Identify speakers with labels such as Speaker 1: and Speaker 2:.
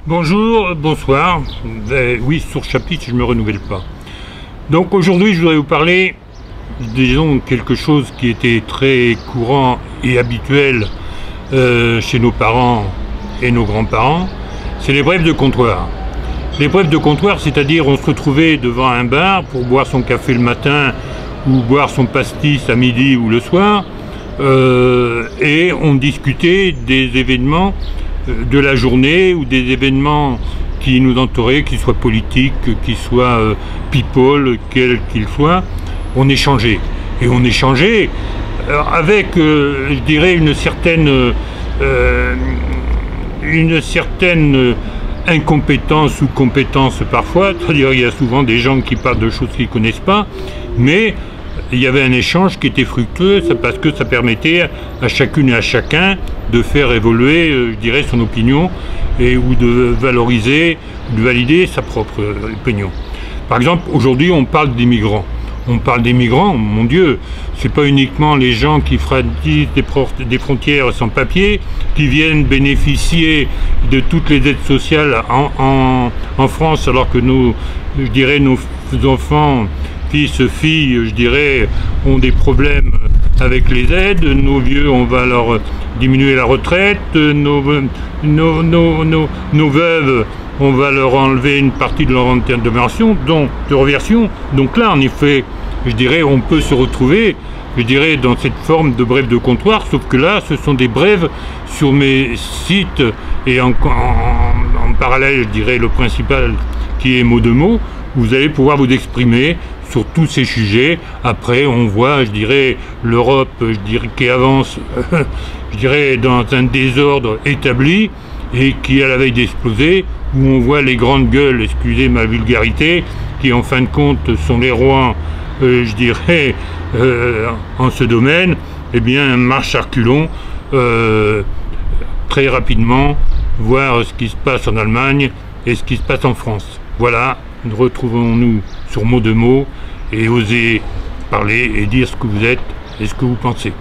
Speaker 1: Bonjour, bonsoir. Oui, sur chapitre, je ne me renouvelle pas. Donc aujourd'hui, je voudrais vous parler, disons, quelque chose qui était très courant et habituel chez nos parents et nos grands-parents, c'est les brèves de comptoir. Les brèves de comptoir, c'est-à-dire on se retrouvait devant un bar pour boire son café le matin ou boire son pastis à midi ou le soir, et on discutait des événements de la journée ou des événements qui nous entouraient, qu'ils soient politiques, qu'ils soient people, quels qu'ils soient. On échangeait. Et on échangeait avec, je dirais, une certaine incompétence ou compétence parfois. C'est-à-dire il y a souvent des gens qui parlent de choses qu'ils ne connaissent pas, mais il y avait un échange qui était fructueux parce que ça permettait à chacune et à chacun de faire évoluer, je dirais, son opinion ou de valoriser, de valider sa propre opinion. Par exemple, aujourd'hui, on parle des migrants. On parle des migrants, mon Dieu, c'est pas uniquement les gens qui fragilisent des frontières sans papier, qui viennent bénéficier de toutes les aides sociales en France, alors que nos enfants, fils, filles, je dirais, ont des problèmes avec les aides. Nos vieux, on va leur diminuer la retraite. Nos veuves, on va leur enlever une partie de leur intervention, de reversion. Donc là, en effet, je dirais, on peut se retrouver, je dirais, dans cette forme de brève de comptoir, sauf que là, ce sont des brèves sur mes sites, et en parallèle, je dirais, le principal qui est mot de mots, vous allez pouvoir vous exprimer sur tous ces sujets. Après, on voit, je dirais, l'Europe, je dirais, qui avance, je dirais, dans un désordre établi et qui est à la veille d'exploser, où on voit les grandes gueules, excusez ma vulgarité, qui en fin de compte sont les rois, je dirais, en ce domaine. Eh bien, marche à reculons, très rapidement, voir ce qui se passe en Allemagne et ce qui se passe en France. Voilà, retrouvons-nous sur mot de mots et osez parler et dire ce que vous êtes et ce que vous pensez.